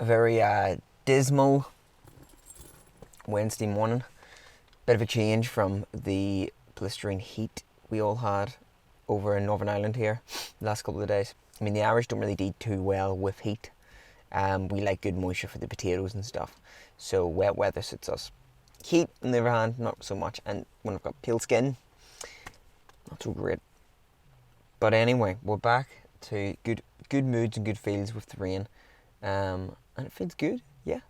A very dismal Wednesday morning. Bit of a change from the blistering heat we all had over in Northern Ireland here the last couple of days. I mean, the Irish don't really do too well with heat. We like good moisture for the potatoes and stuff, so wet weather suits us. Heat, on the other hand, not so much. And when I've got pale skin, not so great. But anyway, we're back to good moods and good feels with the rain, and it feels good, yeah.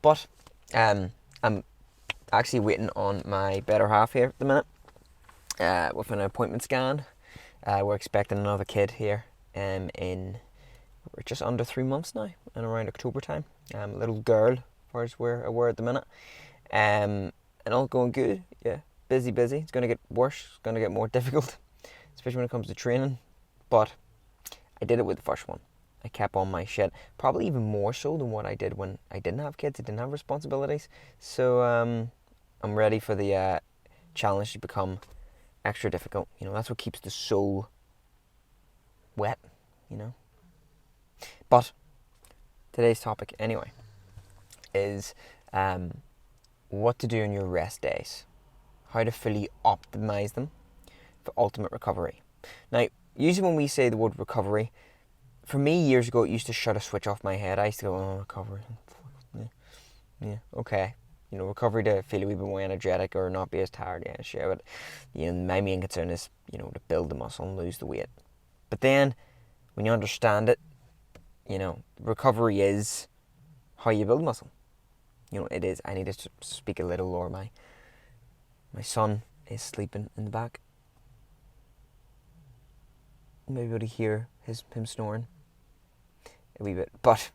But I'm actually waiting on my better half here at the minute, with an appointment scan. We're expecting another kid here, in we're just under 3 months now, and around October time. A little girl, as far as we're aware at the minute. And all going good, yeah. Busy. It's going to get worse. It's going to get more difficult, especially when it comes to training. But I did it with the first one. I kept on my shit, probably even more so than what I did when I didn't have kids. I didn't have responsibilities. So I'm ready for the challenge to become extra difficult. You know, that's what keeps the soul wet, you know. But today's topic, anyway, is what to do on your rest days, how to fully optimize them for ultimate recovery. Now, usually when we say the word recovery, for me years ago it used to shut a switch off my head. I used to go, oh, recovery, yeah, okay. You know, recovery to feel a wee bit more energetic or not be as tired, yeah, sure. But you know, my main concern is, you know, to build the muscle and lose the weight. But then, when you understand it, you know, recovery is how you build muscle. You know, it is. I need to speak a little lower. My son is sleeping in the back. Maybe able to hear him snoring a wee bit. But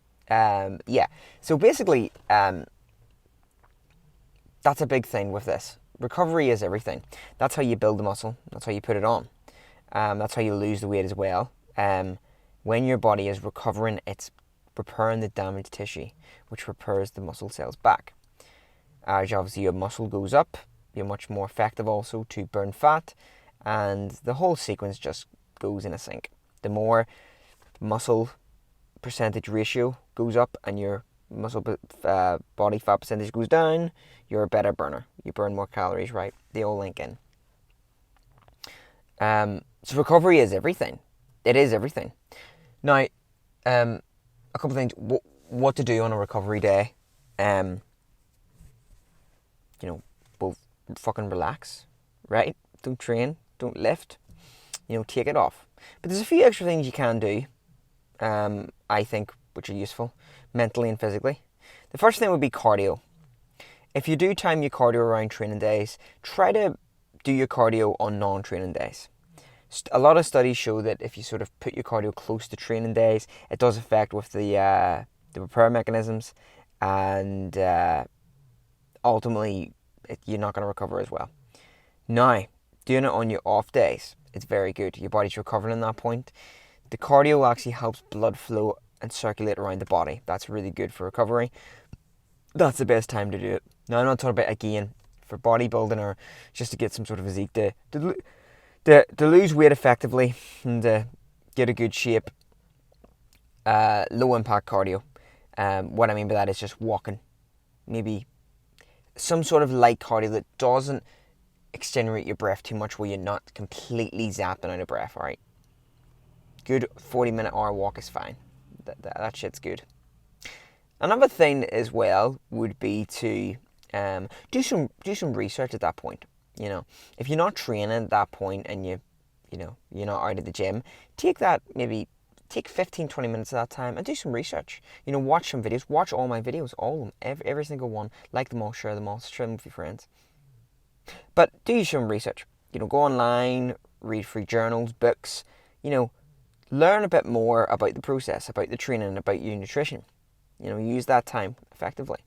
yeah. So basically, that's a big thing with this. Recovery is everything. That's how you build the muscle. That's how you put it on. That's how you lose the weight as well. When your body is recovering, it's repairing the damaged tissue, which repairs the muscle cells back. As obviously your muscle goes up, you're much more effective also to burn fat, and the whole sequence just goes in a sync. The more muscle percentage ratio goes up and your muscle body fat percentage goes down, you're a better burner. You burn more calories, right? They all link in. So recovery is everything. It is everything. Now, a couple of things. What to do on a recovery day? You know, well, fucking relax, right? Don't train, don't lift. You know, take it off. But there's a few extra things you can do, I think, which are useful, mentally and physically. The first thing would be cardio. If you do time your cardio around training days, try to do your cardio on non-training days. A lot of studies show that if you sort of put your cardio close to training days, it does affect with the repair mechanisms, and ultimately you're not going to recover as well. Now, doing it on your off days, it's very good. Your body's recovering in that point. The cardio actually helps blood flow and circulate around the body. That's really good for recovery. That's the best time to do it. Now, I'm not talking about, again, for bodybuilding or just to get some sort of physique to lose weight effectively and get a good shape. Low impact cardio. What I mean by that is just walking. Maybe some sort of light cardio that doesn't extenuate your breath too much, where you're not completely zapping out of breath, alright? Good 40-minute hour walk is fine. That shit's good. Another thing as well would be to do some research at that point. You know, if you're not training at that point and you're not out of the gym, take 15-20 minutes of that time and do some research. You know, watch some videos. Watch all my videos, all of them, every single one. Like them all, share them all, share them with your friends. But do some research. You know, go online, read free journals, books. You know, learn a bit more about the process, about the training, about your nutrition. You know, use that time effectively,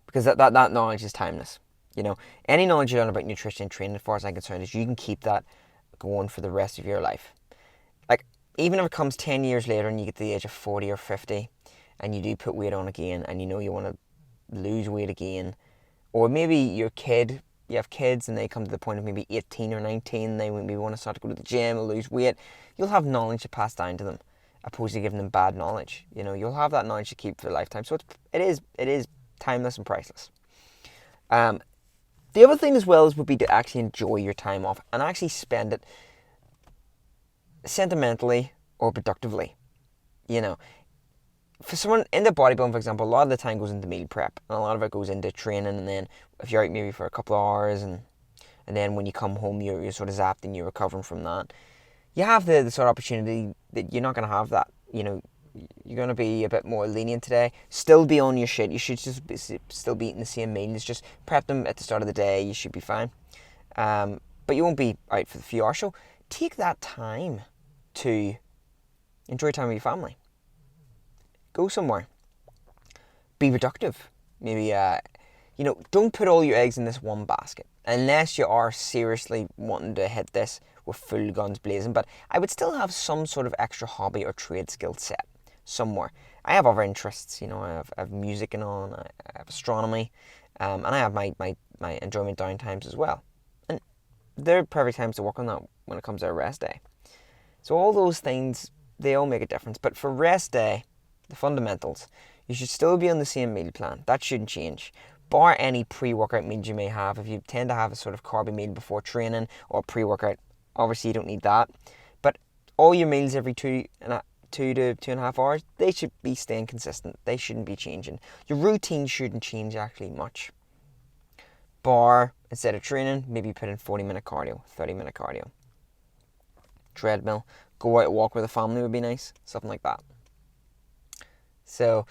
because that knowledge is timeless. You know, any knowledge you learn about nutrition and training, as far as I'm concerned, is you can keep that going for the rest of your life. Like, even if it comes 10 years later and you get to the age of 40 or 50 and you do put weight on again and you know you want to lose weight again, or maybe you have kids and they come to the point of maybe 18 or 19, they maybe want to start to go to the gym or lose weight, you'll have knowledge to pass down to them opposed to giving them bad knowledge. You know, you'll have that knowledge to keep for a lifetime. So it is timeless and priceless. The other thing as well would be to actually enjoy your time off and actually spend it sentimentally or productively. You know, for someone into bodybuilding, for example, a lot of the time goes into meal prep, and a lot of it goes into training. And then if you're out maybe for a couple of hours, and then when you come home, you're sort of zapped and you're recovering from that. You have the sort of opportunity that you're not going to have that. You know, you're going to be a bit more lenient today. Still be on your shit. You should still be eating the same meals. Just prep them at the start of the day. You should be fine. But you won't be out for the few hours. So take that time to enjoy time with your family. Go somewhere. Be productive. Maybe, don't put all your eggs in this one basket. Unless you are seriously wanting to hit this with full guns blazing. But I would still have some sort of extra hobby or trade skill set somewhere. I have other interests. You know, I have music and all, and I have astronomy. And I have my enjoyment downtimes as well. And they're perfect times to work on that when it comes to a rest day. So all those things, they all make a difference. But for rest day, the fundamentals, you should still be on the same meal plan. That shouldn't change. Bar any pre-workout meals you may have. If you tend to have a sort of carby meal before training or pre-workout, obviously you don't need that. But all your meals every 2 to 2.5 hours, they should be staying consistent. They shouldn't be changing. Your routine shouldn't change actually much. Bar, instead of training, maybe put in 40-minute cardio, 30-minute cardio. Treadmill, go out and walk with the family would be nice. Something like that. So,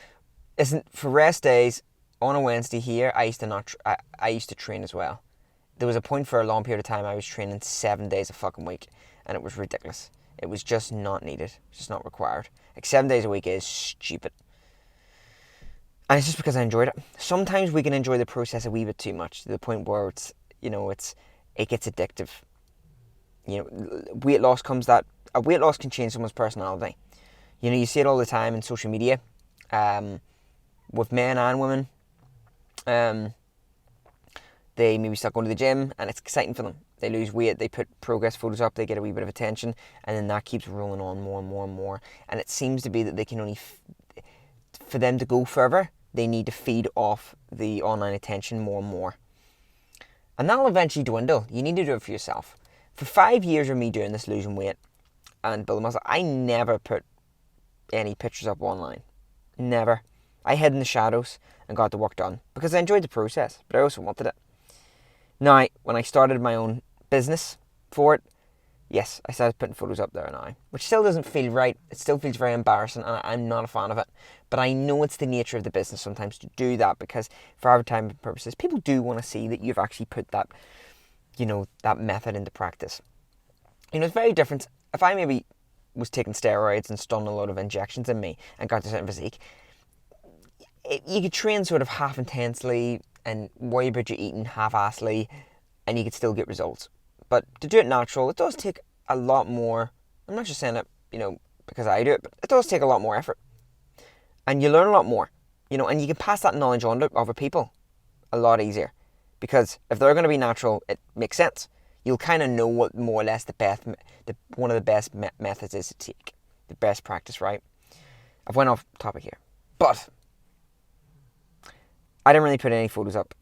for rest days, on a Wednesday here, I used to train as well. There was a point for a long period of time I was training 7 days a fucking week, and it was ridiculous. It was just not needed. It's just not required. Like 7 days a week is stupid. And it's just because I enjoyed it. Sometimes we can enjoy the process a wee bit too much, to the point where it gets addictive. You know, weight loss can change someone's personality. You know, you see it all the time in social media, with men and women. They maybe start going to the gym and it's exciting for them. They lose weight, they put progress photos up, they get a wee bit of attention, and then that keeps rolling on more and more and more. And it seems to be that they can only, for them to go further, they need to feed off the online attention more and more. And that'll eventually dwindle. You need to do it for yourself. For 5 years of me doing this, losing weight and building muscle, I never put any pictures up online. Never. I hid in the shadows and got the work done because I enjoyed the process, but I also wanted it. Now, when I started my own business for it, yes, I started putting photos up there now, which still doesn't feel right. It still feels very embarrassing, and I'm not a fan of it. But I know it's the nature of the business sometimes to do that, because for advertising purposes, people do want to see that you've actually put that, that method into practice. It's very different. If I maybe was taking steroids and stunning a lot of injections in me and got to a certain physique, you could train sort of half intensely and worry about your eating half-assly, and you could still get results. But to do it natural, it does take a lot more. I'm not just saying it, because I do it, but it does take a lot more effort. And you learn a lot more, and you can pass that knowledge on to other people a lot easier. Because if they're going to be natural, it makes sense. You'll kind of know what more or less one of the best methods is to take. The best practice, right? I've went off topic here. But I didn't really put any photos up,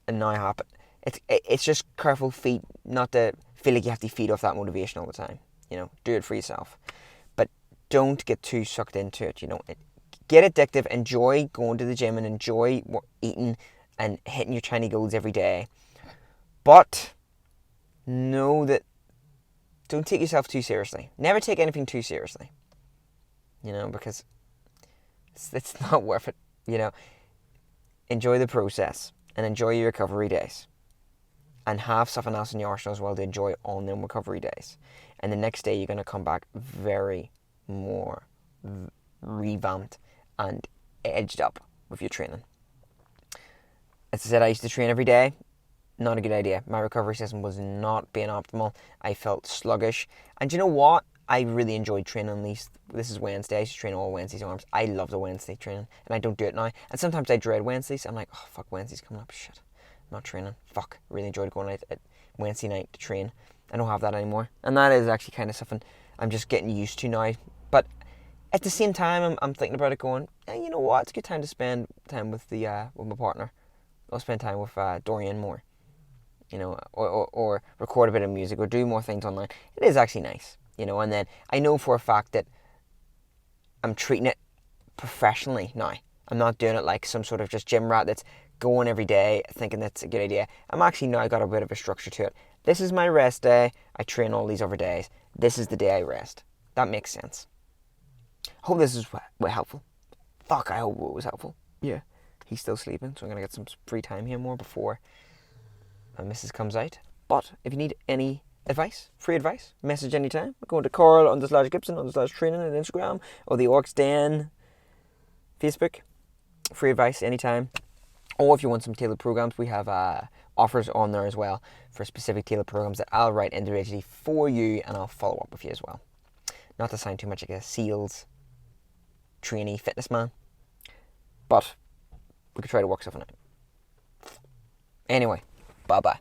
and now I have it. It's just careful not to feel like you have to feed off that motivation all the time. Do it for yourself. But don't get too sucked into it, Get addictive, enjoy going to the gym and enjoy eating and hitting your tiny goals every day. But know that don't take yourself too seriously. Never take anything too seriously. Because it's not worth it, Enjoy the process and enjoy your recovery days. And have something else in your arsenal as well to enjoy on them recovery days. And the next day you're going to come back very more revamped and edged up with your training. As I said, I used to train every day. Not a good idea. My recovery system was not being optimal. I felt sluggish. And you know what? I really enjoyed training these. This is Wednesday. I used to train all Wednesdays arms. I love the Wednesday training, and I don't do it now. And sometimes I dread Wednesdays. I'm like, oh fuck, Wednesday's coming up. Shit, I'm not training. Fuck, really enjoyed going out at Wednesday night to train. I don't have that anymore, and that is actually kind of something I'm just getting used to now. But at the same time, I'm thinking about it going, you know what, it's a good time to spend time with with my partner. I'll spend time with Dorian more, you know, or record a bit of music or do more things online. It is actually nice, you know, and then I know for a fact that I'm treating it professionally now. I'm not doing it like some sort of just gym rat that's going every day thinking that's a good idea. I'm actually now got a bit of a structure to it. This is my rest day. I train all these other days. This is the day I rest. That makes sense. Hope this is helpful. Fuck, I hope it was helpful. Yeah. He's still sleeping, so I'm going to get some free time here more before my missus comes out. But if you need any advice, free advice, message anytime. Go to Carl_Gibson_training on Instagram or the Orcs Den Facebook. Free advice anytime. Or if you want some tailored programs, we have offers on there as well for specific tailored programs that I'll write individually for you, and I'll follow up with you as well. Not to sound too much like a SEALs trainee fitness man, but we could try to work something out. Anyway, bye bye.